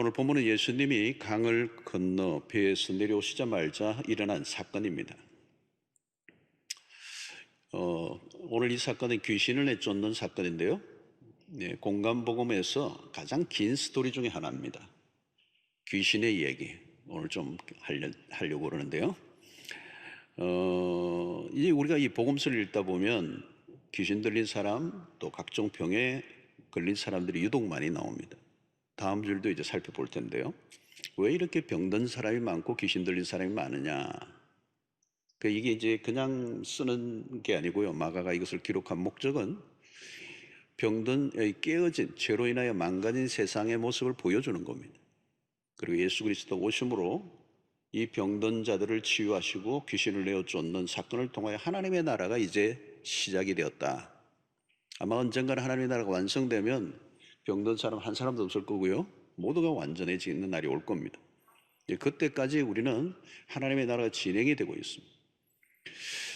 오늘 본문은 예수님이 강을 건너 배에서 내려오시자마자 일어난 사건입니다. 오늘 이 사건은 귀신을 내쫓는 사건인데요. 공간복음에서 가장 긴 스토리 중에 하나입니다. 귀신의 얘기 오늘 좀 하려고 그러는데요. 이제 우리가 이 복음서를 읽다 보면 귀신 들린 사람 또 각종 병에 걸린 사람들이 유독 많이 나옵니다. 다음 줄도 이제 살펴볼 텐데요. 왜 이렇게 병든 사람이 많고 귀신 들린 사람이 많으냐? 이게 이제 그냥 쓰는 게 아니고요. 마가가 이것을 기록한 목적은 병든 깨어진 죄로 인하여 망가진 세상의 모습을 보여주는 겁니다. 그리고 예수 그리스도 오심으로 이 병든 자들을 치유하시고 귀신을 내어 쫓는 사건을 통하여 하나님의 나라가 이제 시작이 되었다. 아마 언젠가는 하나님의 나라가 완성되면 병든 사람 한 사람도 없을 거고요. 모두가 완전해지는 날이 올 겁니다. 그때까지 우리는 하나님의 나라가 진행이 되고 있습니다.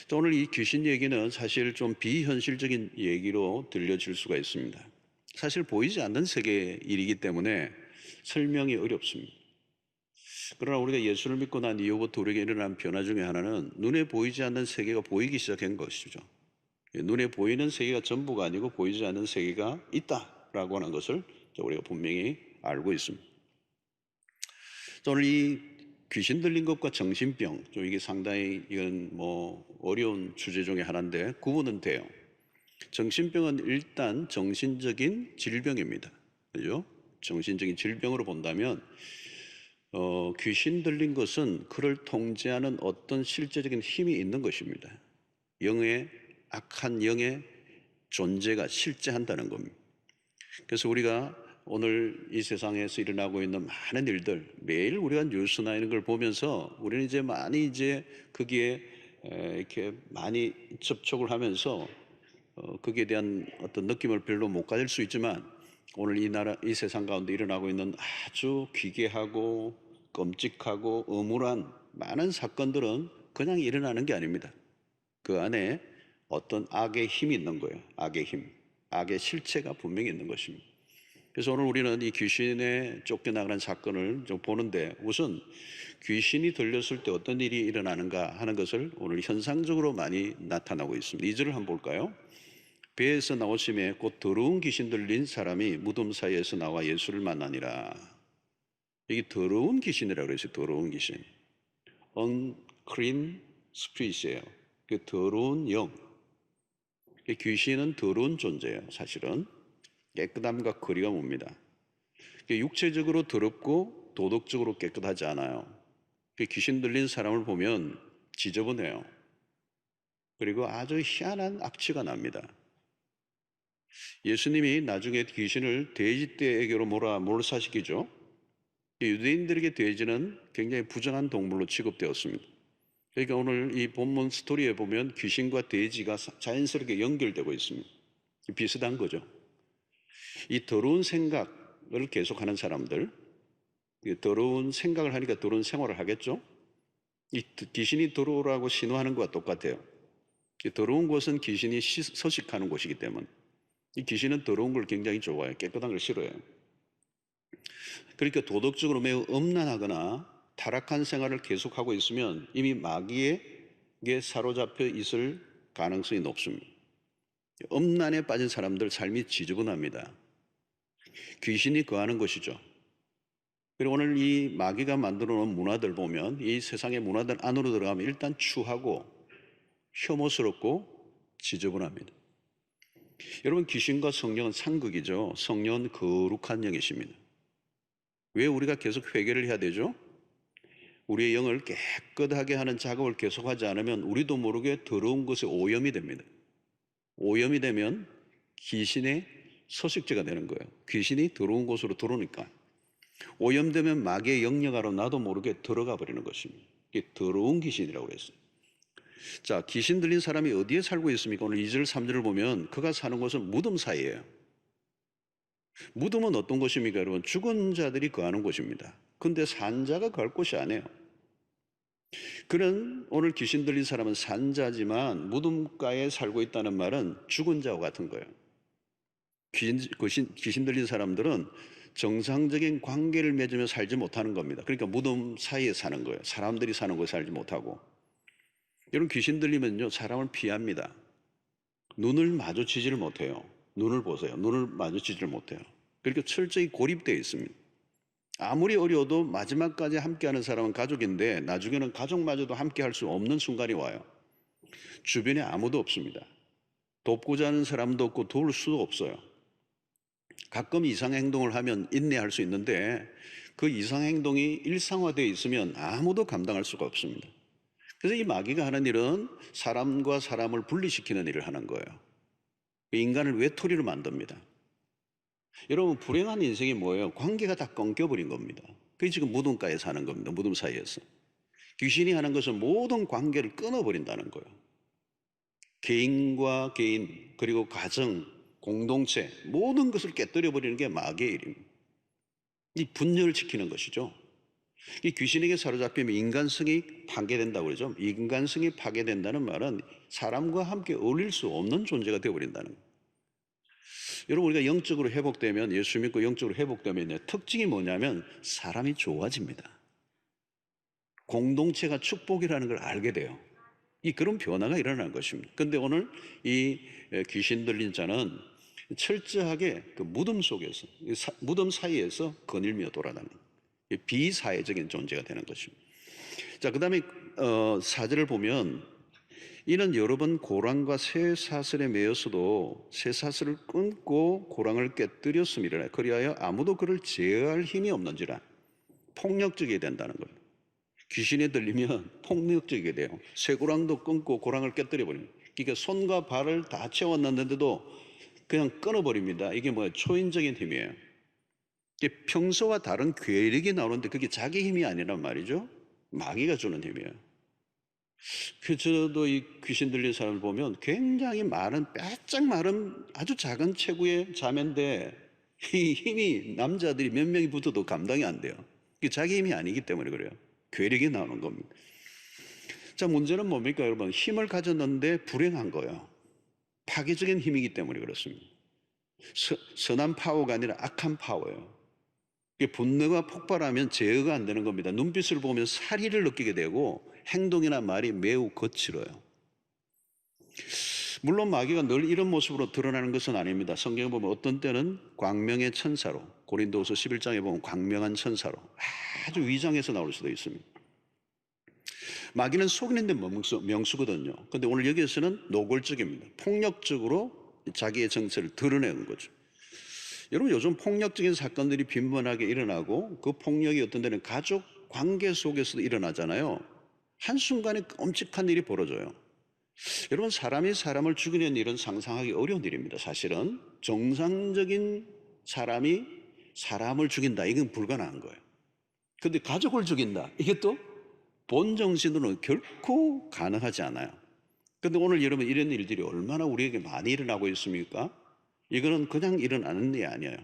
또 오늘 이 귀신 얘기는 사실 좀 비현실적인 얘기로 들려질 수가 있습니다. 사실 보이지 않는 세계의 일이기 때문에 설명이 어렵습니다. 그러나 우리가 예수를 믿고 난 이후부터 우리에게 일어난 변화 중에 하나는 눈에 보이지 않는 세계가 보이기 시작한 것이죠. 눈에 보이는 세계가 전부가 아니고 보이지 않는 세계가 있다라고 하는 것을 우리가 분명히 알고 있습니다. 오늘 이 귀신 들린 것과 정신병, 좀 이게 상당히 이건 어려운 주제 중에 하나인데 구분은 돼요. 정신병은 일단 정신적인 질병입니다. 그죠? 정신적인 질병으로 본다면 귀신 들린 것은 그를 통제하는 어떤 실제적인 힘이 있는 것입니다. 악한 영의 존재가 실제한다는 겁니다. 그래서 우리가 오늘 이 세상에서 일어나고 있는 많은 일들, 매일 우리가 뉴스나 이런 걸 보면서 우리는 이제 많이 거기에 이렇게 많이 접촉을 하면서 거기에 대한 어떤 느낌을 별로 못 가질 수 있지만 오늘 이 세상 가운데 일어나고 있는 아주 기괴하고 끔찍하고 음울한 많은 사건들은 그냥 일어나는 게 아닙니다. 그 안에 어떤 악의 힘이 있는 거예요. 악의 힘, 악의 실체가 분명히 있는 것입니다. 그래서 오늘 우리는 이 귀신에 쫓겨나가는 사건을 좀 보는데 우선 귀신이 들렸을 때 어떤 일이 일어나는가 하는 것을 오늘 현상적으로 많이 나타나고 있습니다. 2절을 한번 볼까요? 배에서 나오심에 곧 더러운 귀신 들린 사람이 무덤 사이에서 나와 예수를 만나니라. 이게 더러운 귀신이라고 그랬어요. 더러운 귀신. unclean spirit이에요. 그 더러운 영. 귀신은 더러운 존재예요. 사실은 깨끗함과 거리가 멉니다. 육체적으로 더럽고 도덕적으로 깨끗하지 않아요. 귀신 들린 사람을 보면 지저분해요. 그리고 아주 희한한 악취가 납니다. 예수님이 나중에 귀신을 돼지떼에게로 몰사시키죠. 유대인들에게 돼지는 굉장히 부정한 동물로 취급되었습니다. 그러니까 오늘 이 본문 스토리에 보면 귀신과 돼지가 자연스럽게 연결되고 있습니다. 비슷한 거죠. 이 더러운 생각을 계속하는 사람들, 더러운 생각을 하니까 더러운 생활을 하겠죠. 이 귀신이 들어오라고 신호하는 것과 똑같아요. 이 더러운 곳은 귀신이 서식하는 곳이기 때문에 이 귀신은 더러운 걸 굉장히 좋아해요. 깨끗한 걸 싫어해요. 그러니까 도덕적으로 매우 음란하거나 타락한 생활을 계속하고 있으면 이미 마귀에게 사로잡혀 있을 가능성이 높습니다. 음란에 빠진 사람들 삶이 지저분합니다. 귀신이 거하는 것이죠. 그리고 오늘 이 마귀가 만들어 놓은 문화들 보면 이 세상의 문화들 안으로 들어가면 일단 추하고 혐오스럽고 지저분합니다. 여러분, 귀신과 성령은 상극이죠. 성령은 거룩한 영이십니다. 왜 우리가 계속 회개를 해야 되죠? 우리의 영을 깨끗하게 하는 작업을 계속하지 않으면 우리도 모르게 더러운 것에 오염이 됩니다. 오염이 되면 귀신의 서식지가 되는 거예요. 귀신이 더러운 곳으로 들어오니까 오염되면 마귀의 영역으로 나도 모르게 들어가 버리는 것입니다. 이게 더러운 귀신이라고 그랬어요. 자, 귀신 들린 사람이 어디에 살고 있습니까? 오늘 2절 3절을 보면 그가 사는 곳은 무덤 사이예요. 무덤은 어떤 곳입니까, 여러분? 죽은 자들이 거하는 곳입니다. 근데 산자가 갈 곳이 아니에요. 그런 오늘 귀신 들린 사람은 산자지만 무덤가에 살고 있다는 말은 죽은 자와 같은 거예요. 귀신 들린 사람들은 정상적인 관계를 맺으며 살지 못하는 겁니다. 그러니까 무덤 사이에 사는 거예요. 사람들이 사는 곳에 살지 못하고. 이런 귀신 들리면요, 사람을 피합니다. 눈을 마주치지를 못해요. 눈을 보세요. 눈을 마주치지를 못해요. 그러니까 철저히 고립되어 있습니다. 아무리 어려워도 마지막까지 함께하는 사람은 가족인데 나중에는 가족마저도 함께할 수 없는 순간이 와요. 주변에 아무도 없습니다. 돕고자 하는 사람도 없고 도울 수도 없어요. 가끔 이상 행동을 하면 인내할 수 있는데 그 이상 행동이 일상화되어 있으면 아무도 감당할 수가 없습니다. 그래서 이 마귀가 하는 일은 사람과 사람을 분리시키는 일을 하는 거예요. 인간을 외톨이로 만듭니다. 여러분, 불행한 인생이 뭐예요? 관계가 다 끊겨버린 겁니다. 그게 지금 무덤가에 사는 겁니다. 무덤 사이에서. 귀신이 하는 것은 모든 관계를 끊어버린다는 거예요. 개인과 개인, 그리고 가정, 공동체, 모든 것을 깨뜨려버리는 게 마귀의 일입니다. 이 분열을 시키는 것이죠. 이 귀신에게 사로잡히면 인간성이 파괴된다고 그러죠. 인간성이 파괴된다는 말은 사람과 함께 어울릴 수 없는 존재가 되어버린다는 거예요. 여러분, 우리가 영적으로 회복되면, 예수 믿고 영적으로 회복되면 특징이 뭐냐면 사람이 좋아집니다. 공동체가 축복이라는 걸 알게 돼요. 그런 변화가 일어나는 것입니다. 그런데 오늘 이 귀신 들린 자는 철저하게 그 무덤 속에서, 무덤 사이에서 거닐며 돌아다니는 비사회적인 존재가 되는 것입니다. 자, 그 다음에 4절을 보면 이는 여러 번 고랑과 쇠사슬에 매였어도 쇠사슬을 끊고 고랑을 깨뜨렸음이라. 그리하여 아무도 그를 제어할 힘이 없는지라. 폭력적이 된다는 거예요. 귀신에 들리면 폭력적이게 돼요. 쇠고랑도 끊고 고랑을 깨뜨려 버립니다. 그러니까 손과 발을 다 채워놨는데도 그냥 끊어버립니다. 이게 뭐예요? 초인적인 힘이에요. 이게 평소와 다른 괴력이 나오는데 그게 자기 힘이 아니란 말이죠. 마귀가 주는 힘이에요. 저도 이 귀신 들린 사람을 보면 굉장히 마른, 빼짝 마른 아주 작은 체구의 자매인데 이 힘이 남자들이 몇 명이 붙어도 감당이 안 돼요. 이게 자기 힘이 아니기 때문에 그래요. 괴력이 나오는 겁니다. 자, 문제는 뭡니까, 여러분? 힘을 가졌는데 불행한 거예요. 파괴적인 힘이기 때문에 그렇습니다. 선한 파워가 아니라 악한 파워예요. 분노가 폭발하면 제어가 안 되는 겁니다. 눈빛을 보면 살의를 느끼게 되고 행동이나 말이 매우 거칠어요. 물론 마귀가 늘 이런 모습으로 드러나는 것은 아닙니다. 성경에 보면 어떤 때는 광명의 천사로, 고린도후서 11장에 보면 광명한 천사로 아주 위장해서 나올 수도 있습니다. 마귀는 속이는 데 명수거든요. 그런데 오늘 여기에서는 노골적입니다. 폭력적으로 자기의 정체를 드러내는 거죠. 여러분, 요즘 폭력적인 사건들이 빈번하게 일어나고 그 폭력이 어떤 데는 가족 관계 속에서도 일어나잖아요. 한순간에 끔찍한 일이 벌어져요. 여러분, 사람이 사람을 죽이는 일은 상상하기 어려운 일입니다. 사실은 정상적인 사람이 사람을 죽인다, 이건 불가능한 거예요. 그런데 가족을 죽인다, 이게 또 본정신으로는 결코 가능하지 않아요. 그런데 오늘 여러분, 이런 일들이 얼마나 우리에게 많이 일어나고 있습니까? 이거는 그냥 일어나는 일이 아니에요.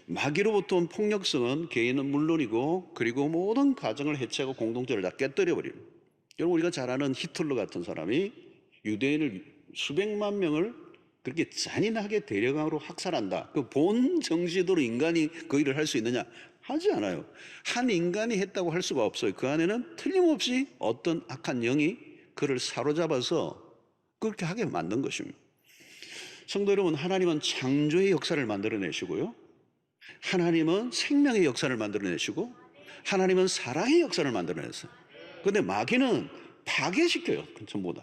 마귀로부터 온 폭력성은 개인은 물론이고 그리고 모든 가정을 해체하고 공동체를 다 깨뜨려 버립니다. 여러분, 우리가 잘 아는 히틀러 같은 사람이 유대인을 수백만 명을 그렇게 잔인하게 대량으로 학살한다. 그 본 정신으로 인간이 그 일을 할 수 있느냐? 하지 않아요. 한 인간이 했다고 할 수가 없어요. 그 안에는 틀림없이 어떤 악한 영이 그를 사로잡아서 그렇게 하게 만든 것입니다. 성도 여러분, 하나님은 창조의 역사를 만들어내시고요, 하나님은 생명의 역사를 만들어내시고, 하나님은 사랑의 역사를 만들어냈어요. 그런데 마귀는 파괴시켜요. 전부 다.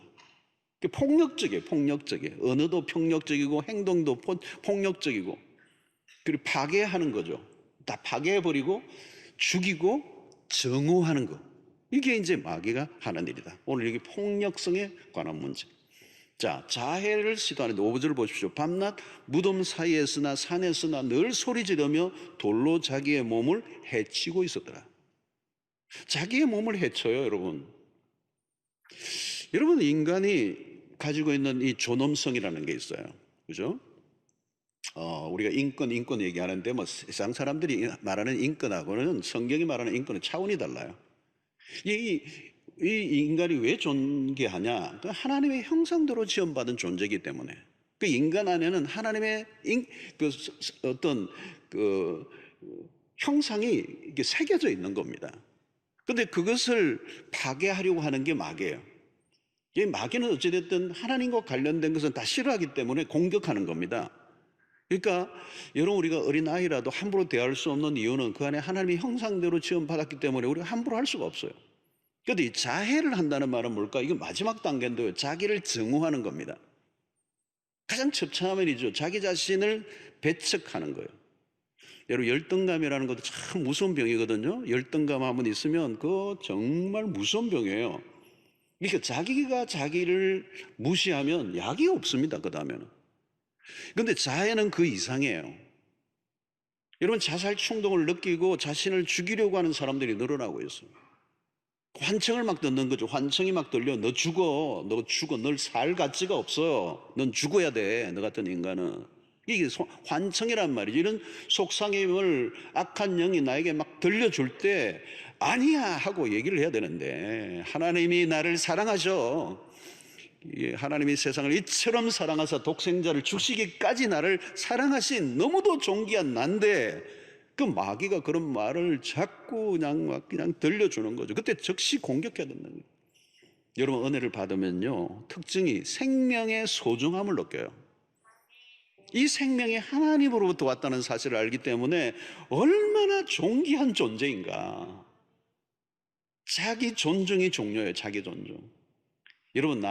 폭력적이에요. 폭력적이에요. 언어도 폭력적이고 행동도 폭력적이고, 그리고 파괴하는 거죠. 다 파괴해버리고 죽이고 정오하는 거. 이게 이제 마귀가 하는 일이다. 오늘 여기 폭력성에 관한 문제. 자, 자해를 시도하는데 5절을 보십시오. 밤낮 무덤 사이에서나 산에서나 늘 소리 지르며 돌로 자기의 몸을 해치고 있었더라. 자기의 몸을 해쳐요, 여러분. 여러분, 인간이 가지고 있는 이 존엄성이라는 게 있어요. 그죠? 우리가 인권 얘기하는데 뭐 세상 사람들이 말하는 인권하고는 성경이 말하는 인권은 차원이 달라요. 이 인간이 왜 존귀하냐? 그 하나님의 형상대로 지음받은 존재이기 때문에. 그 인간 안에는 하나님의 어떤 형상이 이게 새겨져 있는 겁니다. 근데 그것을 파괴하려고 하는 게 마귀예요. 이 마귀는 어찌됐든 하나님과 관련된 것은 다 싫어하기 때문에 공격하는 겁니다. 그러니까 여러분, 우리가 어린아이라도 함부로 대할 수 없는 이유는 그 안에 하나님의 형상대로 지음받았기 때문에 우리가 함부로 할 수가 없어요. 그런데 이 자해를 한다는 말은 뭘까? 이거 마지막 단계인데요, 자기를 증오하는 겁니다. 가장 처참한 일이죠. 자기 자신을 배척하는 거예요. 여러분, 열등감이라는 것도 참 무서운 병이거든요. 열등감 한번 있으면 그거 정말 무서운 병이에요. 그러니까 자기가 자기를 무시하면 약이 없습니다, 그 다음에는. 그런데 자해는 그 이상이에요. 여러분, 자살 충동을 느끼고 자신을 죽이려고 하는 사람들이 늘어나고 있어요. 환청을 막 듣는 거죠. 환청이 막 들려. 너 죽어. 너 죽어. 널 살 가치가 없어요. 넌 죽어야 돼. 너 같은 인간은. 이게 환청이란 말이죠. 이런 속상임을 악한 영이 나에게 막 들려줄 때 아니야 하고 얘기를 해야 되는데, 하나님이 나를 사랑하셔. 하나님이 세상을 이처럼 사랑하사 독생자를 주시기까지 나를 사랑하신 너무도 존귀한 난데, 그 마귀가 그런 말을 자꾸 그냥 들려주는 거죠. 그때 즉시 공격해야 된다는 거예요. 여러분, 은혜를 받으면요, 특징이 생명의 소중함을 느껴요. 이 생명이 하나님으로부터 왔다는 사실을 알기 때문에 얼마나 존귀한 존재인가. 자기 존중이 중요해요. 자기 존중. 여러분,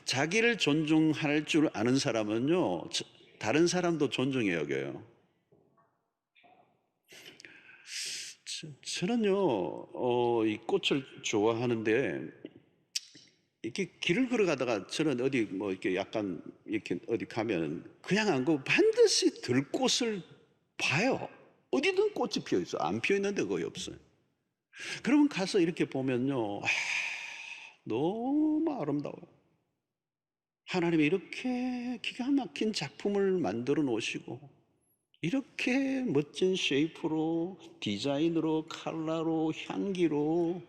자기를 존중할 줄 아는 사람은요, 다른 사람도 존중해 여겨요. 저는요, 이 꽃을 좋아하는데, 이렇게 길을 걸어가다가 저는 어디 뭐 이렇게 약간 이렇게 어디 가면 그냥 안 가고 반드시 들꽃을 봐요. 어디든 꽃이 피어 있어. 안 피어 있는 데 거의 없어요. 그러면 가서 이렇게 보면요, 너무 아름다워요. 하나님이 이렇게 기가 막힌 작품을 만들어 놓으시고, 이렇게 멋진 쉐이프로, 디자인으로, 컬러로, 향기로,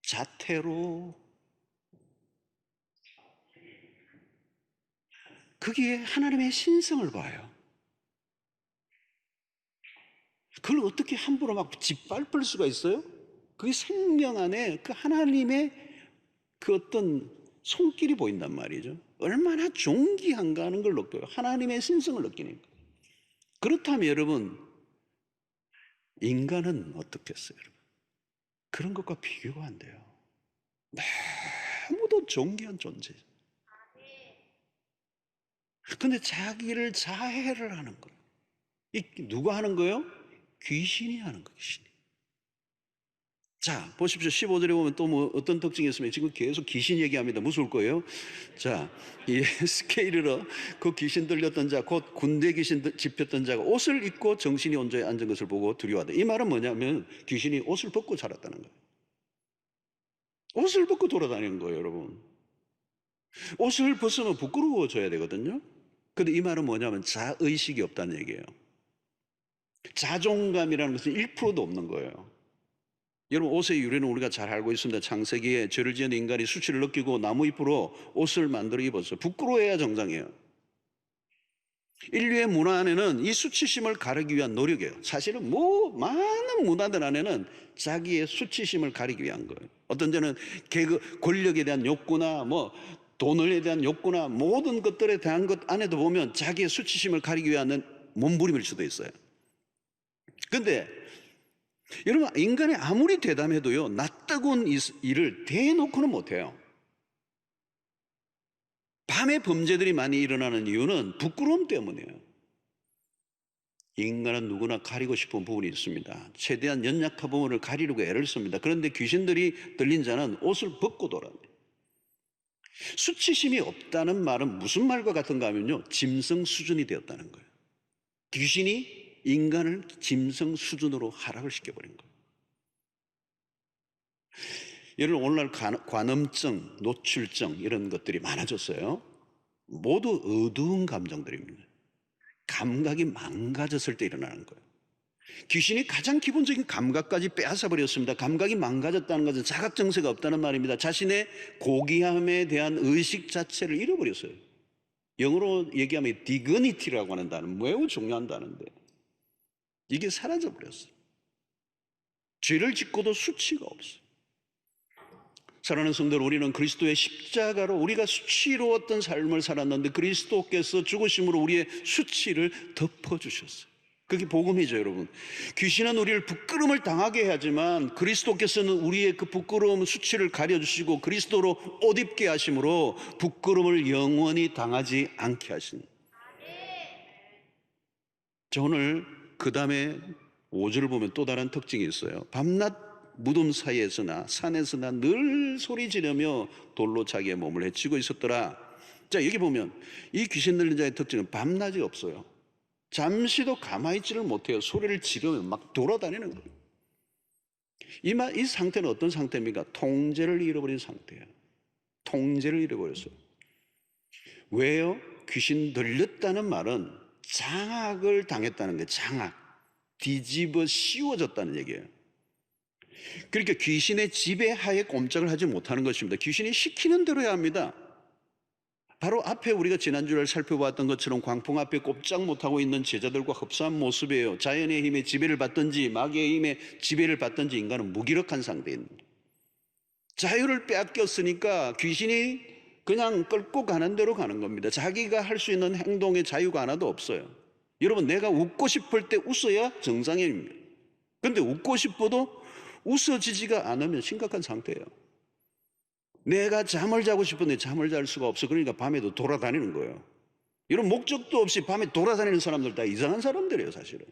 자태로, 거기에 하나님의 신성을 봐요. 그걸 어떻게 함부로 막 짓밟을 수가 있어요? 그 생명 안에 그 하나님의 그 어떤 손길이 보인단 말이죠. 얼마나 존귀한가 하는 걸 느껴요. 하나님의 신성을 느끼니까. 그렇다면 여러분, 인간은 어떻겠어요, 여러분? 그런 것과 비교가 안 돼요. 너무도 존귀한 존재죠. 근데 자기를 자해를 하는 거예요. 누가 하는 거예요? 귀신이 하는 거예요, 귀신이. 자, 보십시오. 15절에 보면 또 뭐 어떤 특징이 있으면 지금 계속 귀신 얘기합니다. 무서울 거예요. 자, 이 스케일으로 그 귀신 들렸던 자, 곧 군대 귀신 집혔던 자가 옷을 입고 정신이 온전히 앉은 것을 보고 두려워하다. 이 말은 뭐냐면 귀신이 옷을 벗고 자랐다는 거예요. 옷을 벗고 돌아다니는 거예요, 여러분. 옷을 벗으면 부끄러워져야 되거든요. 근데 이 말은 뭐냐면 자의식이 없다는 얘기예요. 자존감이라는 것은 1%도 없는 거예요. 여러분, 옷의 유래는 우리가 잘 알고 있습니다. 창세기에 죄를 지은 인간이 수치를 느끼고 나무 잎으로 옷을 만들어 입었어요. 부끄러워해야 정상이에요. 인류의 문화 안에는 이 수치심을 가리기 위한 노력이에요. 사실은 많은 문화들 안에는 자기의 수치심을 가리기 위한 거예요. 어떤 데는 권력에 대한 욕구나 돈에 대한 욕구나 모든 것들에 대한 것 안에도 보면 자기의 수치심을 가리기 위한 몸부림일 수도 있어요. 근데 여러분, 인간이 아무리 대담해도요, 낯뜨거운 일을 대놓고는 못해요. 밤에 범죄들이 많이 일어나는 이유는 부끄러움 때문이에요. 인간은 누구나 가리고 싶은 부분이 있습니다. 최대한 연약한 부분을 가리려고 애를 씁니다. 그런데 귀신들이 들린 자는 옷을 벗고 돌아다녀요. 수치심이 없다는 말은 무슨 말과 같은가 하면요, 짐승 수준이 되었다는 거예요. 귀신이 인간을 짐승 수준으로 하락을 시켜버린 거예요. 여러분, 오늘날 관음증, 노출증 이런 것들이 많아졌어요. 모두 어두운 감정들입니다. 감각이 망가졌을 때 일어나는 거예요. 귀신이 가장 기본적인 감각까지 빼앗아 버렸습니다. 감각이 망가졌다는 것은 자각정세가 없다는 말입니다. 자신의 고귀함에 대한 의식 자체를 잃어버렸어요. 영어로 얘기하면 dignity라고 하는 단어, 매우 중요한 단어인데, 이게 사라져버렸어요. 죄를 짓고도 수치가 없어요. 사랑하는 성도들, 우리는 그리스도의 십자가로 우리가 수치로웠던 삶을 살았는데 그리스도께서 죽으심으로 우리의 수치를 덮어주셨어요. 그게 복음이죠, 여러분. 귀신은 우리를 부끄러움을 당하게 하지만 그리스도께서는 우리의 그 부끄러움, 수치를 가려주시고 그리스도로 옷 입게 하심으로 부끄러움을 영원히 당하지 않게 하신. 저 오늘 그 다음에 5절을 보면 또 다른 특징이 있어요. 밤낮 무덤 사이에서나 산에서나 늘 소리 지르며 돌로 자기의 몸을 해치고 있었더라. 자, 여기 보면 이 귀신 들린 자의 특징은 밤낮이 없어요. 잠시도 가만히 있지를 못해요. 소리를 지르며 막 돌아다니는 거예요. 이 상태는 어떤 상태입니까? 통제를 잃어버린 상태예요. 통제를 잃어버렸어요. 왜요? 귀신 들렸다는 말은 장악을 당했다는 거예요. 장악. 뒤집어 씌워졌다는 얘기예요. 그러니까 귀신의 지배하에 꼼짝을 하지 못하는 것입니다. 귀신이 시키는 대로 해야 합니다. 바로 앞에 우리가 지난주에 살펴봤던 것처럼 광풍 앞에 꼼짝 못하고 있는 제자들과 흡사한 모습이에요. 자연의 힘에 지배를 받든지 마귀의 힘에 지배를 받든지 인간은 무기력한 상태입니다. 자유를 빼앗겼으니까 귀신이 그냥 끌고 가는 대로 가는 겁니다. 자기가 할 수 있는 행동의 자유가 하나도 없어요. 여러분, 내가 웃고 싶을 때 웃어야 정상입니다. 그런데 웃고 싶어도 웃어지지가 않으면 심각한 상태예요. 내가 잠을 자고 싶은데 잠을 잘 수가 없어. 그러니까 밤에도 돌아다니는 거예요. 이런 목적도 없이 밤에 돌아다니는 사람들 다 이상한 사람들이에요, 사실은.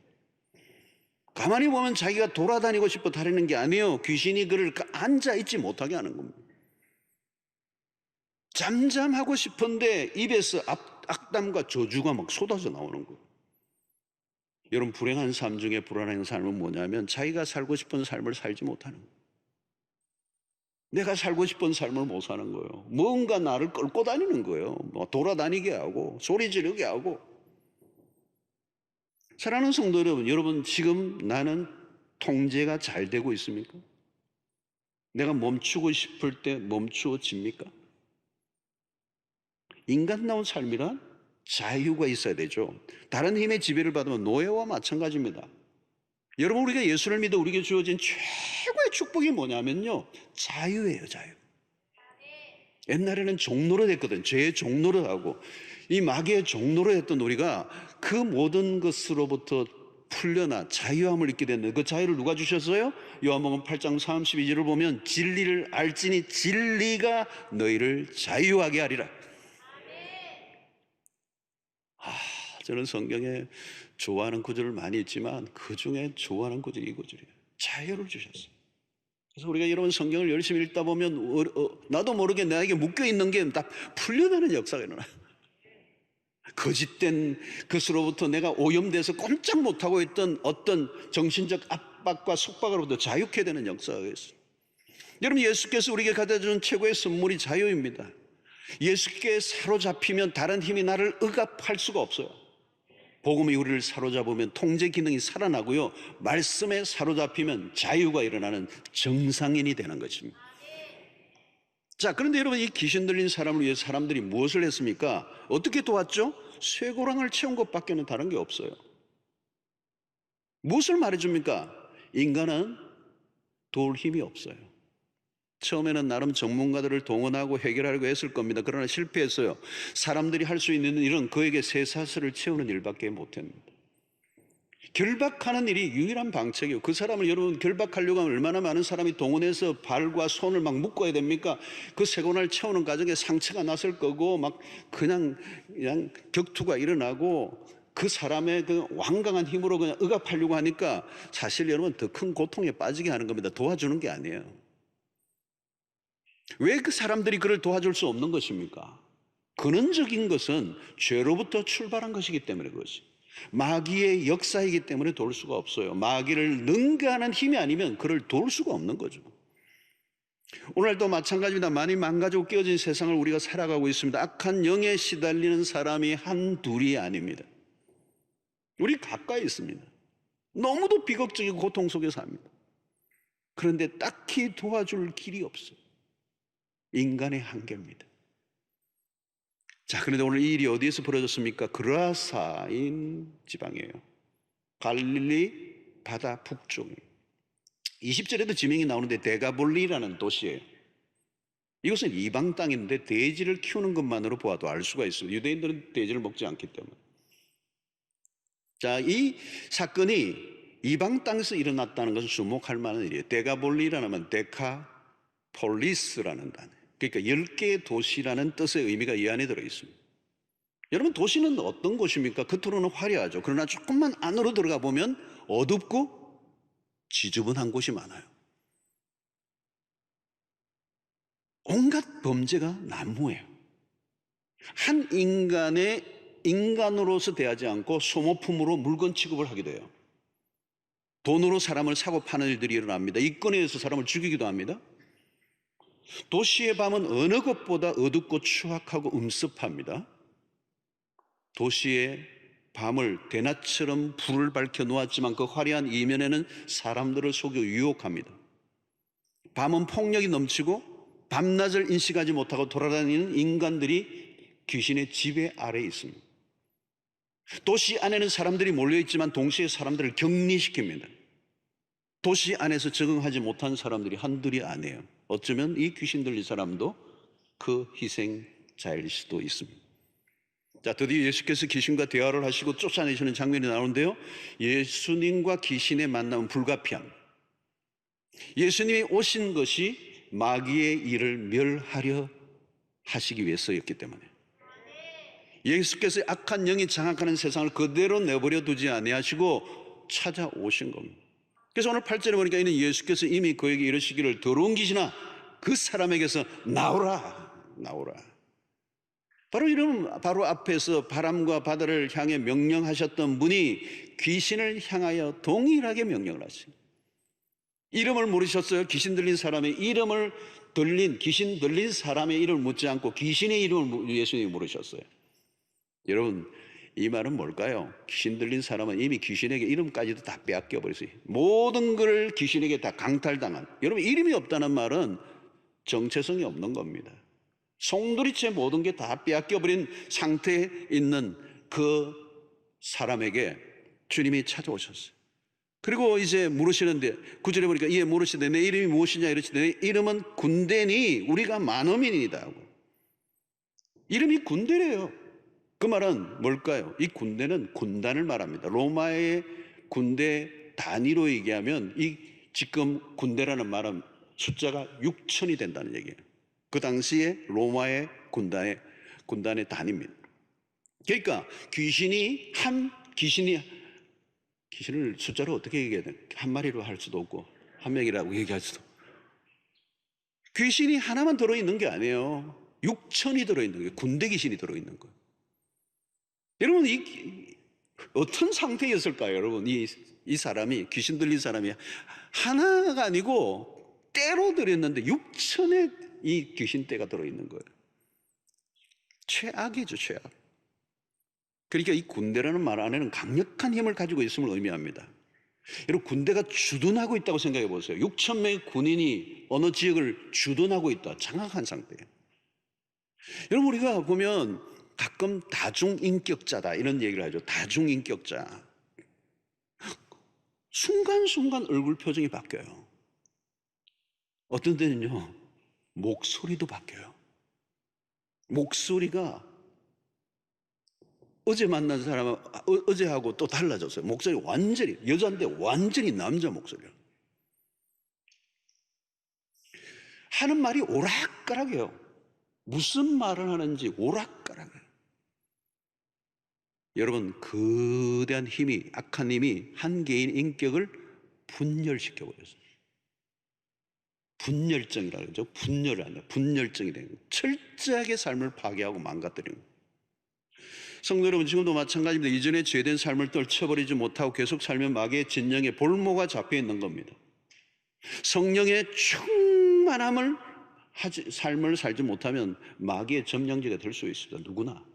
가만히 보면 자기가 돌아다니고 싶어 다니는 게 아니에요. 귀신이 그를 앉아있지 못하게 하는 겁니다. 잠잠하고 싶은데 입에서 악담과 저주가 막 쏟아져 나오는 거예요. 여러분, 불행한 삶 중에 불안한 삶은 뭐냐면 자기가 살고 싶은 삶을 살지 못하는 거예요. 내가 살고 싶은 삶을 못 사는 거예요. 뭔가 나를 끌고 다니는 거예요. 뭐 돌아다니게 하고 소리 지르게 하고. 사랑하는 성도 여러분, 지금 나는 통제가 잘 되고 있습니까? 내가 멈추고 싶을 때 멈추어집니까? 인간다운 삶이란 자유가 있어야 되죠. 다른 힘의 지배를 받으면 노예와 마찬가지입니다. 여러분, 우리가 예수를 믿어 우리에게 주어진 최고의 축복이 뭐냐면요, 자유예요. 자유. 옛날에는 종노릇 했거든. 죄의 종노릇하고 이 마귀의 종노릇 했던 우리가 그 모든 것으로부터 풀려나 자유함을 잊게 됐는데 그 자유를 누가 주셨어요? 요한복음 8장 32절을 보면 진리를 알지니 진리가 너희를 자유하게 하리라. 저는 성경에 좋아하는 구절을 많이 있지만 그 중에 좋아하는 구절이 이 구절이에요. 자유를 주셨어요. 그래서 우리가 여러분 성경을 열심히 읽다 보면 나도 모르게 나에게 묶여있는 게 다 풀려나는 역사가 일어나요. 거짓된 것으로부터 내가 오염돼서 꼼짝 못하고 있던 어떤 정신적 압박과 속박으로부터 자유케 되는 역사가 있어요. 여러분, 예수께서 우리에게 가져준 최고의 선물이 자유입니다. 예수께 사로잡히면 다른 힘이 나를 억압할 수가 없어요. 복음이 우리를 사로잡으면 통제 기능이 살아나고요, 말씀에 사로잡히면 자유가 일어나는 정상인이 되는 것입니다. 자, 그런데 여러분, 이 귀신 들린 사람을 위해 사람들이 무엇을 했습니까? 어떻게 도왔죠? 쇠고랑을 채운 것밖에는 다른 게 없어요. 무엇을 말해줍니까? 인간은 도울 힘이 없어요. 처음에는 나름 전문가들을 동원하고 해결하려고 했을 겁니다. 그러나 실패했어요. 사람들이 할 수 있는 일은 그에게 쇠사슬을 채우는 일밖에 못합니다. 결박하는 일이 유일한 방책이에요. 그 사람을 여러분 결박하려고 하면 얼마나 많은 사람이 동원해서 발과 손을 막 묶어야 됩니까? 그 쇠고랑을 채우는 과정에 상처가 났을 거고 막 그냥 격투가 일어나고 그 사람의 그 완강한 힘으로 그냥 억압하려고 하니까 사실 여러분 더 큰 고통에 빠지게 하는 겁니다. 도와주는 게 아니에요. 왜 그 사람들이 그를 도와줄 수 없는 것입니까? 근원적인 것은 죄로부터 출발한 것이기 때문에 그것이 마귀의 역사이기 때문에 도울 수가 없어요. 마귀를 능가하는 힘이 아니면 그를 도울 수가 없는 거죠. 오늘도 마찬가지입니다. 많이 망가지고 깨어진 세상을 우리가 살아가고 있습니다. 악한 영에 시달리는 사람이 한둘이 아닙니다. 우리 가까이 있습니다. 너무도 비극적이고 고통 속에 삽니다. 그런데 딱히 도와줄 길이 없어요. 인간의 한계입니다. 자, 그런데 오늘 이 일이 어디에서 벌어졌습니까? 그라사인 지방이에요. 갈릴리 바다 북쪽입니다. 20절에도 지명이 나오는데 데가볼리라는 도시예요. 이것은 이방 땅인데 돼지를 키우는 것만으로 보아도 알 수가 있습니다. 유대인들은 돼지를 먹지 않기 때문에. 자, 이 사건이 이방 땅에서 일어났다는 것은 주목할 만한 일이에요. 데가볼리라는 말, 데카폴리스라는 단어. 그러니까 10개의 도시라는 뜻의 의미가 이 안에 들어 있습니다. 여러분, 도시는 어떤 곳입니까? 겉으로는 화려하죠. 그러나 조금만 안으로 들어가 보면 어둡고 지저분한 곳이 많아요. 온갖 범죄가 난무해요. 한 인간의 인간으로서 대하지 않고 소모품으로 물건 취급을 하게 돼요. 돈으로 사람을 사고 파는 일들이 일어납니다. 이권에 의해서 사람을 죽이기도 합니다. 도시의 밤은 어느 것보다 어둡고 추악하고 음습합니다. 도시의 밤을 대낮처럼 불을 밝혀 놓았지만 그 화려한 이면에는 사람들을 속여 유혹합니다. 밤은 폭력이 넘치고 밤낮을 인식하지 못하고 돌아다니는 인간들이 귀신의 지배 아래에 있습니다. 도시 안에는 사람들이 몰려있지만 동시에 사람들을 격리시킵니다. 도시 안에서 적응하지 못한 사람들이 한둘이 아니에요. 어쩌면 이 귀신 들린 사람도 그 희생자일 수도 있습니다. 자, 드디어 예수께서 귀신과 대화를 하시고 쫓아내시는 장면이 나오는데요, 예수님과 귀신의 만남은 불가피합니다. 예수님이 오신 것이 마귀의 일을 멸하려 하시기 위해서였기 때문에, 예수께서 악한 영이 장악하는 세상을 그대로 내버려 두지 아니하시고 찾아오신 겁니다. 그래서 오늘 8절에 보니까 이는 예수께서 이미 그에게 이르시기를 더러운 귀신아 그 사람에게서 나오라, 나오라. 바로 앞에서 바람과 바다를 향해 명령하셨던 분이 귀신을 향하여 동일하게 명령을 하십니다. 이름을 물으셨어요. 귀신 들린 사람의 이름을 귀신 들린 사람의 이름을 묻지 않고 귀신의 이름을 예수님이 물으셨어요. 여러분, 이 말은 뭘까요? 귀신 들린 사람은 이미 귀신에게 이름까지도 다 빼앗겨 버렸어요. 모든 걸 귀신에게 다 강탈당한. 여러분, 이름이 없다는 말은 정체성이 없는 겁니다. 송두리째 모든 게 다 빼앗겨 버린 상태에 있는 그 사람에게 주님이 찾아오셨어요. 그리고 이제 물으시는데 9절에 보니까 이에 물으시되 내 이름이 무엇이냐 이러시되 내 이름은 군대니 우리가 만어민이다. 이름이 군대래요. 그 말은 뭘까요? 이 군대는 군단을 말합니다. 로마의 군대 단위로 얘기하면 이 지금 군대라는 말은 숫자가 6천이 된다는 얘기예요. 그 당시에 로마의 군단의 단위입니다. 그러니까 귀신을 숫자로 어떻게 얘기해야 돼요? 한 마리로 할 수도 없고 한 명이라고 얘기할 수도. 귀신이 하나만 들어있는 게 아니에요. 6천이 들어있는 거예요. 군대 귀신이 들어있는 거예요. 여러분, 어떤 상태였을까요? 여러분, 이 사람이, 귀신 들린 사람이 하나가 아니고 떼로 들였는데 6천의 이 귀신떼가 들어있는 거예요. 최악이죠, 최악. 그러니까 이 군대라는 말 안에는 강력한 힘을 가지고 있음을 의미합니다. 여러분, 군대가 주둔하고 있다고 생각해 보세요. 6천 명의 군인이 어느 지역을 주둔하고 있다. 장악한 상태예요. 여러분, 우리가 보면 가끔 다중인격자다 이런 얘기를 하죠. 다중인격자. 순간순간 얼굴 표정이 바뀌어요. 어떤 때는요, 목소리도 바뀌어요. 목소리가 어제 만난 사람은 어제하고 또 달라졌어요. 목소리 완전히, 여자인데 완전히 남자 목소리예요. 하는 말이 오락가락해요. 무슨 말을 하는지 오락가락해요. 여러분, 거대한 힘이, 악한 힘이 한 개인 인격을 분열시켜 버렸어요. 분열증이라고 그러죠. 분열이 아니라 분열증이 되는 거예요. 철저하게 삶을 파괴하고 망가뜨리는 거예요. 성도 여러분, 지금도 마찬가지입니다. 이전에 죄된 삶을 떨쳐버리지 못하고 계속 살면 마귀의 진영에 볼모가 잡혀 있는 겁니다. 성령의 충만함을 삶을 살지 못하면 마귀의 점령지가 될 수 있습니다. 누구나.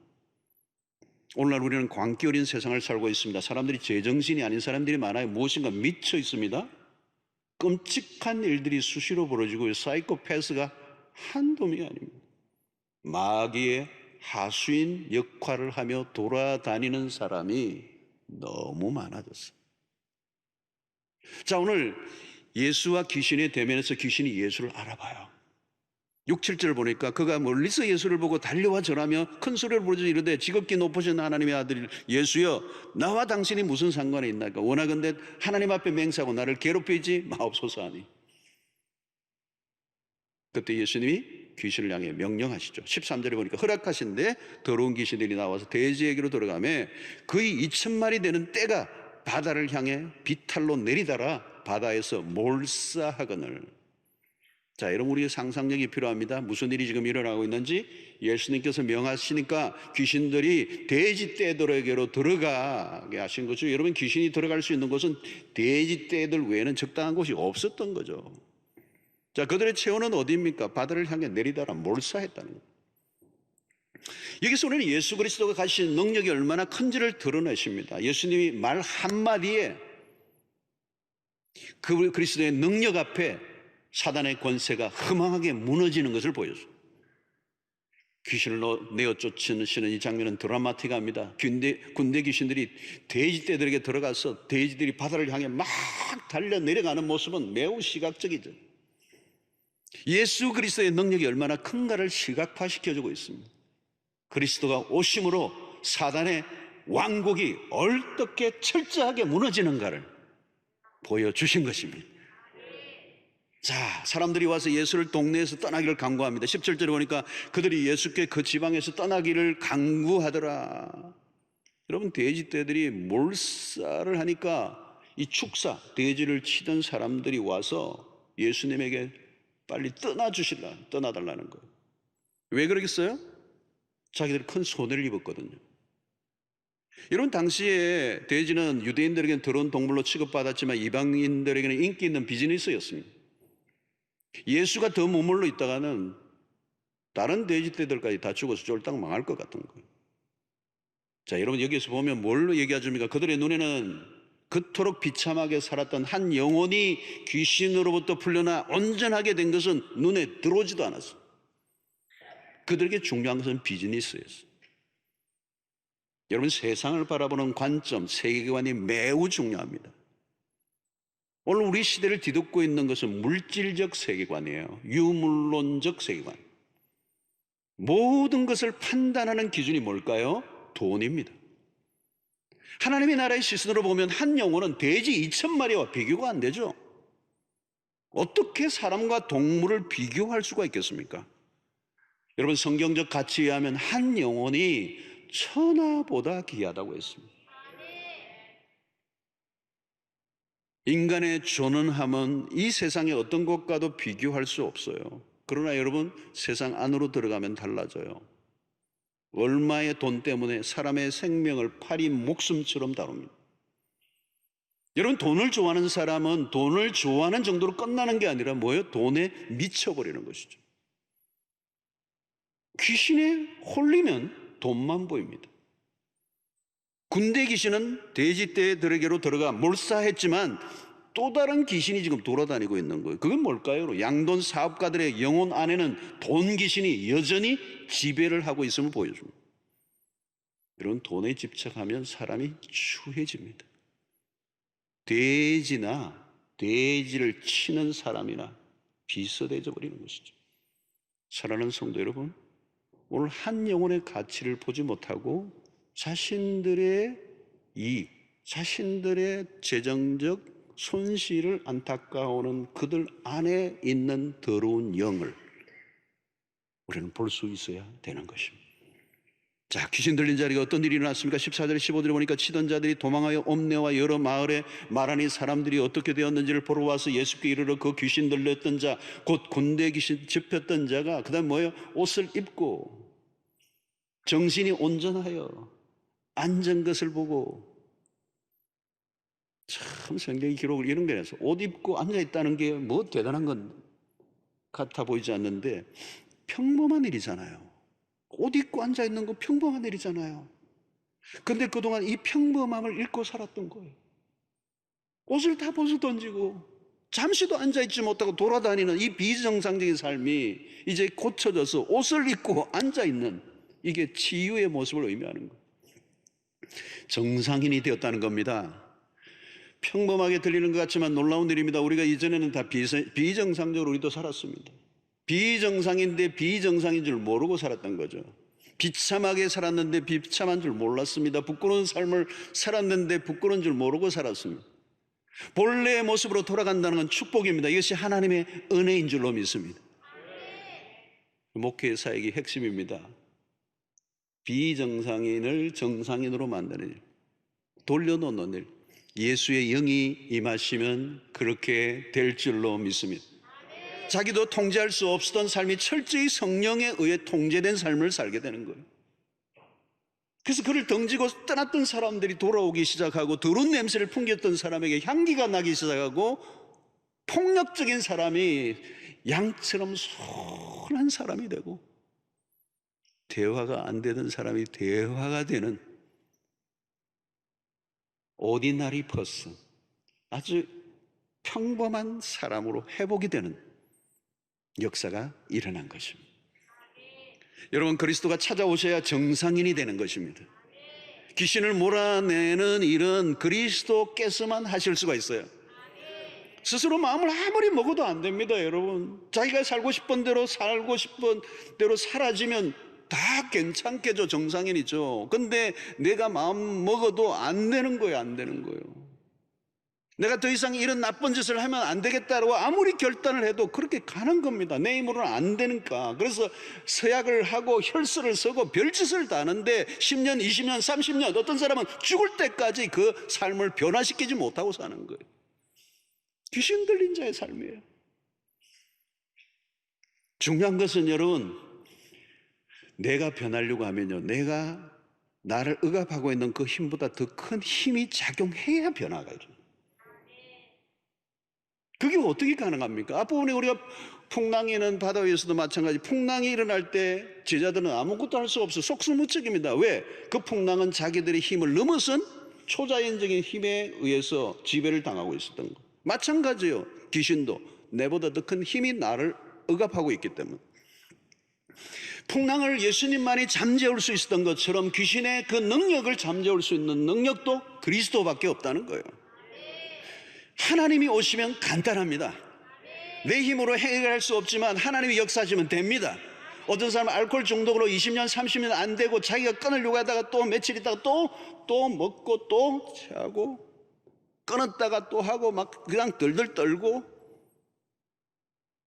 오늘날 우리는 광기 어린 세상을 살고 있습니다. 사람들이 제정신이 아닌 사람들이 많아요. 무엇인가 미쳐 있습니다. 끔찍한 일들이 수시로 벌어지고 사이코패스가 한둘이 아닙니다. 마귀의 하수인 역할을 하며 돌아다니는 사람이 너무 많아졌어요. 자, 오늘 예수와 귀신의 대면에서 귀신이 예수를 알아봐요. 6, 7절 보니까 그가 멀리서 예수를 보고 달려와 절하며 큰 소리를 부르짖어 이르되 지극히 높으신 하나님의 아들 예수여, 나와 당신이 무슨 상관이 있나이까? 원하건대 하나님 앞에 맹세하고 나를 괴롭히지 마옵소서 하니, 그때 예수님이 귀신을 향해 명령하시죠. 13절에 보니까 허락하신데 더러운 귀신들이 나와서 돼지에게로 들어가며 거의 2,000마리 되는 떼가 바다를 향해 비탈로 내리달아 바다에서 몰사하거늘. 자, 여러분, 우리의 상상력이 필요합니다. 무슨 일이 지금 일어나고 있는지 예수님께서 명하시니까 귀신들이 돼지 떼들에게로 들어가게 하신 거죠. 여러분, 귀신이 들어갈 수 있는 곳은 돼지 떼들 외에는 적당한 곳이 없었던 거죠. 자, 그들의 체온은 어디입니까? 바다를 향해 내리다라 몰사했다는 거예요. 여기서 우리는 예수 그리스도가 가신 능력이 얼마나 큰지를 드러내십니다. 예수님이 말 한마디에 그 그리스도의 능력 앞에 사단의 권세가 허망하게 무너지는 것을 보여줘요. 귀신을 내어 쫓으시는 이 장면은 드라마틱합니다. 군대 귀신들이 돼지떼들에게 들어가서 돼지들이 바다를 향해 막 달려 내려가는 모습은 매우 시각적이죠. 예수 그리스도의 능력이 얼마나 큰가를 시각화시켜주고 있습니다. 그리스도가 오심으로 사단의 왕국이 어떻게 철저하게 무너지는가를 보여주신 것입니다. 자, 사람들이 와서 예수를 동네에서 떠나기를 간구합니다. 17절에 보니까 그들이 예수께 그 지방에서 떠나기를 간구하더라. 여러분, 돼지떼들이 몰살을 하니까 이 축사, 돼지를 치던 사람들이 와서 예수님에게 빨리 떠나달라는 거예요. 왜 그러겠어요? 자기들이 큰 손해를 입었거든요. 여러분, 당시에 돼지는 유대인들에게는 더러운 동물로 취급받았지만 이방인들에게는 인기 있는 비즈니스였습니다. 예수가 더 머물러 있다가는 다른 돼지떼들까지 다 죽어서 쫄딱 망할 것 같은 거예요. 자, 여러분, 여기에서 보면 뭘로 얘기해 줍니까? 그들의 눈에는 그토록 비참하게 살았던 한 영혼이 귀신으로부터 풀려나 온전하게 된 것은 눈에 들어오지도 않았어요. 그들에게 중요한 것은 비즈니스였어요. 여러분, 세상을 바라보는 관점, 세계관이 매우 중요합니다. 오늘 우리 시대를 뒤덮고 있는 것은 물질적 세계관이에요. 유물론적 세계관. 모든 것을 판단하는 기준이 뭘까요? 돈입니다. 하나님의 나라의 시선으로 보면 한 영혼은 돼지 2,000마리와 비교가 안 되죠. 어떻게 사람과 동물을 비교할 수가 있겠습니까? 여러분, 성경적 가치에 의하면 한 영혼이 천하보다 귀하다고 했습니다. 인간의 존엄함은 이 세상의 어떤 것과도 비교할 수 없어요. 그러나 여러분, 세상 안으로 들어가면 달라져요. 얼마의 돈 때문에 사람의 생명을 파리 목숨처럼 다룹니다. 여러분, 돈을 좋아하는 사람은 돈을 좋아하는 정도로 끝나는 게 아니라 뭐예요? 돈에 미쳐버리는 것이죠. 귀신에 홀리면 돈만 보입니다. 군대 귀신은 돼지떼들에게로 들어가 몰사했지만 또 다른 귀신이 지금 돌아다니고 있는 거예요. 그건 뭘까요? 양돈 사업가들의 영혼 안에는 돈 귀신이 여전히 지배를 하고 있음을 보여줍니다. 이런 돈에 집착하면 사람이 추해집니다. 돼지나 돼지를 치는 사람이나 비슷해져 버리는 것이죠. 사랑하는 성도 여러분, 오늘 한 영혼의 가치를 보지 못하고 자신들의 이익, 자신들의 재정적 손실을 안타까워하는 그들 안에 있는 더러운 영을 우리는 볼 수 있어야 되는 것입니다. 자, 귀신 들린 자리가 어떤 일이 일어났습니까? 14절, 15절에 보니까 치던 자들이 도망하여 옴내와 여러 마을에 말하니 사람들이 어떻게 되었는지를 보러 와서 예수께 이르러 그 귀신 들렸던 자, 곧 군대 귀신 잡혔던 자가 그 다음 뭐예요? 옷을 입고 정신이 온전하여 앉은 것을 보고, 참 성경의 기록을 이런 게 해서 옷 입고 앉아있다는 게 뭐 대단한 건 같아 보이지 않는데 평범한 일이잖아요. 옷 입고 앉아있는 건 평범한 일이잖아요. 근데 그동안 이 평범함을 잃고 살았던 거예요. 옷을 다 벗어 던지고 잠시도 앉아있지 못하고 돌아다니는 이 비정상적인 삶이 이제 고쳐져서 옷을 입고 앉아있는, 이게 치유의 모습을 의미하는 거예요. 정상인이 되었다는 겁니다. 평범하게 들리는 것 같지만 놀라운 일입니다. 우리가 이전에는 다 비정상적으로 우리도 살았습니다. 비정상인데 비정상인 줄 모르고 살았던 거죠. 비참하게 살았는데 비참한 줄 몰랐습니다. 부끄러운 삶을 살았는데 부끄러운 줄 모르고 살았습니다. 본래의 모습으로 돌아간다는 건 축복입니다. 이것이 하나님의 은혜인 줄로 믿습니다. 목회 사역의 핵심입니다. 비정상인을 정상인으로 만드는 일, 돌려놓는 일. 예수의 영이 임하시면 그렇게 될 줄로 믿습니다. 자기도 통제할 수 없었던 삶이 철저히 성령에 의해 통제된 삶을 살게 되는 거예요. 그래서 그를 던지고 떠났던 사람들이 돌아오기 시작하고 더러운 냄새를 풍겼던 사람에게 향기가 나기 시작하고 폭력적인 사람이 양처럼 순한 사람이 되고 대화가 안 되던 사람이 대화가 되는 오디너리 퍼슨, 아주 평범한 사람으로 회복이 되는 역사가 일어난 것입니다. 여러분, 그리스도가 찾아오셔야 정상인이 되는 것입니다. 귀신을 몰아내는 일은 그리스도께서만 하실 수가 있어요. 스스로 마음을 아무리 먹어도 안 됩니다. 여러분, 자기가 살고 싶은 대로 살고 싶은 대로 사라지면 다 괜찮겠죠. 정상인이죠. 근데 내가 마음 먹어도 안 되는 거예요. 안 되는 거예요. 내가 더 이상 이런 나쁜 짓을 하면 안 되겠다라고 아무리 결단을 해도 그렇게 가는 겁니다. 내 힘으로는 안 되니까. 그래서 서약을 하고 혈서를 쓰고 별짓을 다 하는데 10년, 20년, 30년, 어떤 사람은 죽을 때까지 그 삶을 변화시키지 못하고 사는 거예요. 귀신 들린 자의 삶이에요. 중요한 것은 여러분, 내가 변하려고 하면요, 내가 나를 억압하고 있는 그 힘보다 더 큰 힘이 작용해야 변화가 일어나요. 그게 어떻게 가능합니까? 앞부분에 우리가 풍랑이는 바다 위에서도 마찬가지. 풍랑이 일어날 때 제자들은 아무것도 할 수 없어 속수무책입니다. 왜? 그 풍랑은 자기들의 힘을 넘어선 초자연적인 힘에 의해서 지배를 당하고 있었던 거. 마찬가지예요. 귀신도 내보다 더 큰 힘이 나를 억압하고 있기 때문에. 풍랑을 예수님만이 잠재울 수 있었던 것처럼 귀신의 그 능력을 잠재울 수 있는 능력도 그리스도밖에 없다는 거예요. 하나님이 오시면 간단합니다. 내 힘으로 해결할 수 없지만 하나님이 역사하시면 됩니다. 어떤 사람은 알코올 중독으로 20년, 30년 안 되고 자기가 끊으려고 하다가 또 며칠 있다가 또 먹고 또 하고 끊었다가 또 하고 막 그냥 덜덜 떨고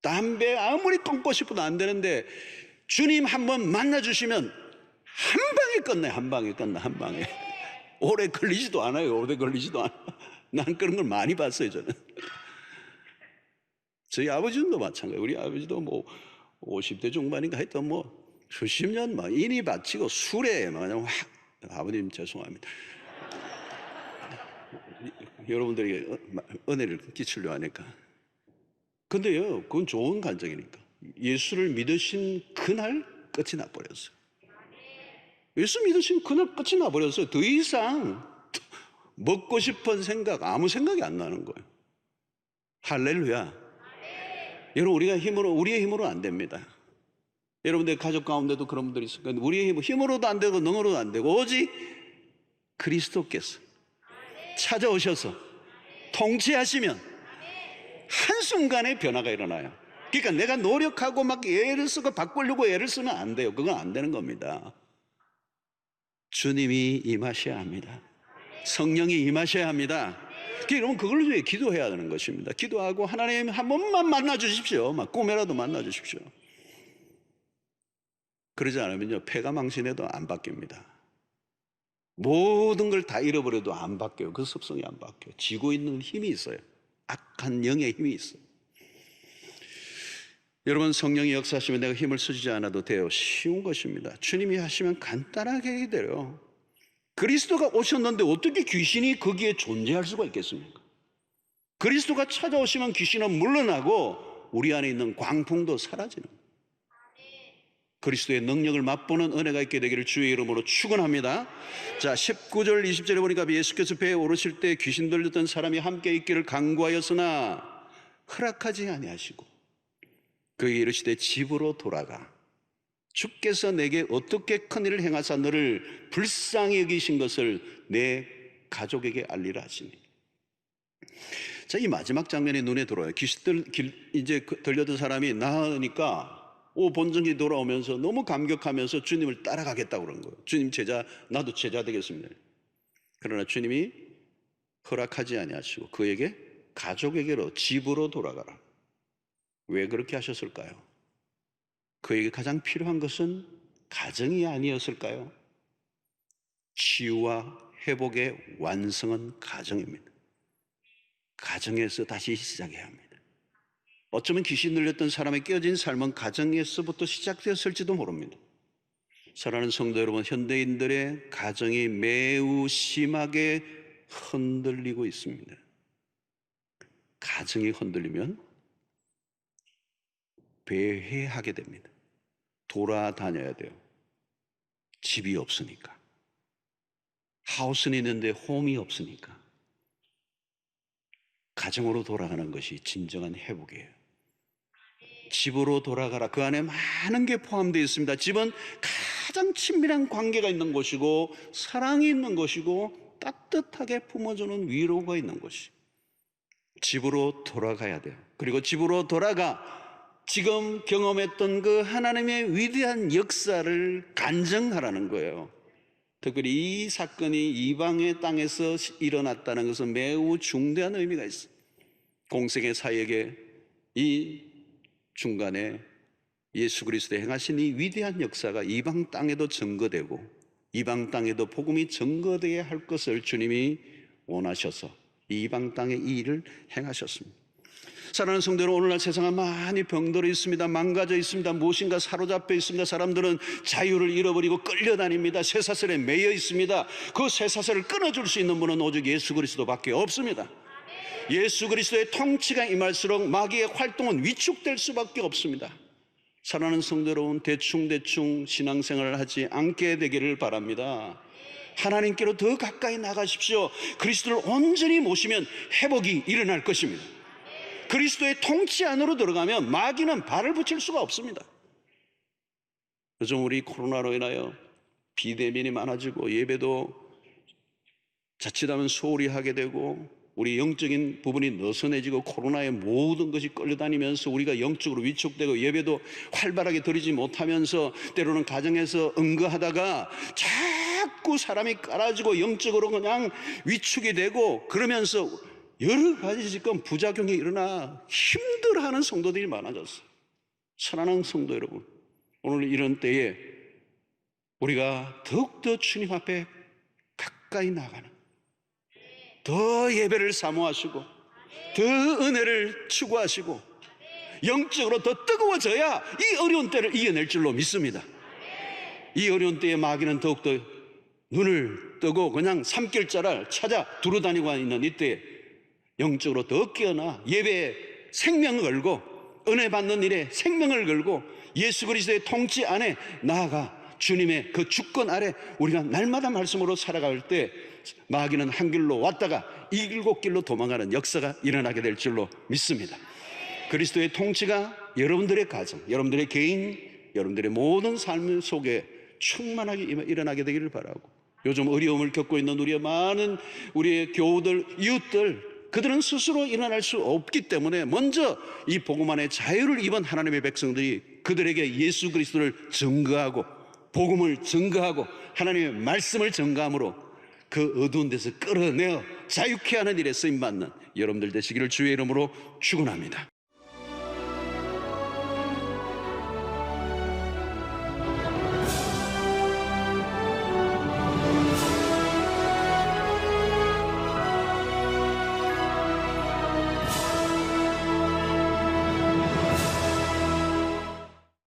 담배 아무리 끊고 싶어도 안 되는데 주님 한번 만나주시면 한 방에 끝내. 한 방에 끝나. 한 방에. 오래 걸리지도 않아요. 오래 걸리지도 않아요. 난 그런 걸 많이 봤어요. 저는. 저희 아버지도 마찬가지예요. 우리 아버지도 뭐 50대 중반인가 하여튼 뭐 수십 년 막 인이 바치고 술에 막 그냥 확. 아버님 죄송합니다. 여러분들에게 은혜를 끼치려 하니까. 근데요, 그건 좋은 간증이니까. 예수를 믿으신 그날 끝이 나버렸어요. 예수 믿으신 그날 끝이 나버렸어요. 더 이상 먹고 싶은 생각, 아무 생각이 안 나는 거예요. 할렐루야. 여러분, 우리의 힘으로 안 됩니다. 여러분들 가족 가운데도 그런 분들이 있을 거예요. 우리의 힘으로도 안 되고 능으로도 안 되고 오직 그리스도께서 찾아오셔서 통치하시면 한순간에 변화가 일어나요. 그러니까 내가 노력하고 막 애를 쓰고 바꾸려고 애를 쓰면 안 돼요. 그건 안 되는 겁니다. 주님이 임하셔야 합니다. 성령이 임하셔야 합니다. 여러분, 그걸 위해 기도해야 하는 것입니다. 기도하고 하나님 한 번만 만나 주십시오. 막 꿈에라도 만나 주십시오. 그러지 않으면요, 폐가 망신해도 안 바뀝니다. 모든 걸 다 잃어버려도 안 바뀌어요. 그 습성이 안 바뀌어요. 쥐고 있는 힘이 있어요. 악한 영의 힘이 있어요. 여러분, 성령이 역사하시면 내가 힘을 쓰지 않아도 돼요. 쉬운 것입니다. 주님이 하시면 간단하게 돼요. 그리스도가 오셨는데 어떻게 귀신이 거기에 존재할 수가 있겠습니까? 그리스도가 찾아오시면 귀신은 물러나고 우리 안에 있는 광풍도 사라지는 거예요. 그리스도의 능력을 맛보는 은혜가 있게 되기를 주의 이름으로 축원합니다. 자, 19절 20절에 보니까 예수께서 배에 오르실 때 귀신 들렸던 사람이 함께 있기를 간구하였으나 허락하지 아니하시고 그에게 이르시되 집으로 돌아가 주께서 내게 어떻게 큰 일을 행하사 너를 불쌍히 여기신 것을 내 가족에게 알리라 하시니. 자, 이 마지막 장면이 눈에 들어와요. 이제 들려던 사람이 나으니까 본전이 돌아오면서 너무 감격하면서 주님을 따라가겠다고 그런 거예요. 주님 제자, 나도 제자 되겠습니다. 그러나 주님이 허락하지 아니하시고 그에게 가족에게로 집으로 돌아가라. 왜 그렇게 하셨을까요? 그에게 가장 필요한 것은 가정이 아니었을까요? 치유와 회복의 완성은 가정입니다. 가정에서 다시 시작해야 합니다. 어쩌면 귀신 들렸던 사람의 깨어진 삶은 가정에서부터 시작되었을지도 모릅니다. 사랑하는 성도 여러분, 현대인들의 가정이 매우 심하게 흔들리고 있습니다. 가정이 흔들리면 배회하게 됩니다. 돌아다녀야 돼요. 집이 없으니까. 하우스는 있는데 홈이 없으니까. 가정으로 돌아가는 것이 진정한 회복이에요. 집으로 돌아가라. 그 안에 많은 게 포함되어 있습니다. 집은 가장 친밀한 관계가 있는 곳이고 사랑이 있는 곳이고 따뜻하게 품어주는 위로가 있는 곳이. 집으로 돌아가야 돼요. 그리고 집으로 돌아가 지금 경험했던 그 하나님의 위대한 역사를 간증하라는 거예요. 특별히 이 사건이 이방의 땅에서 일어났다는 것은 매우 중대한 의미가 있어요. 공생의 사역에 이 중간에 예수 그리스도의 행하신 이 위대한 역사가 이방 땅에도 증거되고 이방 땅에도 복음이 증거되어야 할 것을 주님이 원하셔서 이방 땅에 이 일을 행하셨습니다. 사랑하는 성도 여러분, 오늘날 세상은 많이 병들어 있습니다. 망가져 있습니다. 무엇인가 사로잡혀 있습니다. 사람들은 자유를 잃어버리고 끌려다닙니다. 쇠사슬에 매여 있습니다. 그 쇠사슬을 끊어줄 수 있는 분은 오직 예수 그리스도밖에 없습니다. 예수 그리스도의 통치가 임할수록 마귀의 활동은 위축될 수밖에 없습니다. 사랑하는 성도 여러분, 대충 신앙생활을 하지 않게 되기를 바랍니다. 하나님께로 더 가까이 나가십시오. 그리스도를 온전히 모시면 회복이 일어날 것입니다. 그리스도의 통치 안으로 들어가면 마귀는 발을 붙일 수가 없습니다. 요즘 우리 코로나로 인하여 비대면이 많아지고 예배도 자칫하면 소홀히 하게 되고 우리 영적인 부분이 느슨해지고 코로나의 모든 것이 끌려다니면서 우리가 영적으로 위축되고 예배도 활발하게 드리지 못하면서 때로는 가정에서 응거하다가 자꾸 사람이 깔아지고 영적으로 그냥 위축이 되고 그러면서 여러 가지 지금 부작용이 일어나 힘들어하는 성도들이 많아졌어요. 사랑하는 성도 여러분, 오늘 이런 때에 우리가 더욱더 주님 앞에 가까이 나가는, 더 예배를 사모하시고 더 은혜를 추구하시고 영적으로 더 뜨거워져야 이 어려운 때를 이겨낼 줄로 믿습니다. 이 어려운 때에 마귀는 더욱더 눈을 뜨고 그냥 삼킬자를 찾아 두루다니고 있는 이때에 영적으로 더 깨어나 예배에 생명을 걸고 은혜 받는 일에 생명을 걸고 예수 그리스도의 통치 안에 나아가 주님의 그 주권 아래 우리가 날마다 말씀으로 살아갈 때 마귀는 한 길로 왔다가 일곱 길로 도망가는 역사가 일어나게 될 줄로 믿습니다. 그리스도의 통치가 여러분들의 가정, 여러분들의 개인, 여러분들의 모든 삶 속에 충만하게 일어나게 되기를 바라고, 요즘 어려움을 겪고 있는 우리의 많은 우리의 교우들, 이웃들, 그들은 스스로 일어날 수 없기 때문에 먼저 이 복음 안에 자유를 입은 하나님의 백성들이 그들에게 예수 그리스도를 증거하고 복음을 증거하고 하나님의 말씀을 증거함으로 그 어두운 데서 끌어내어 자유케 하는 일에 쓰임받는 여러분들 되시기를 주의 이름으로 축원합니다.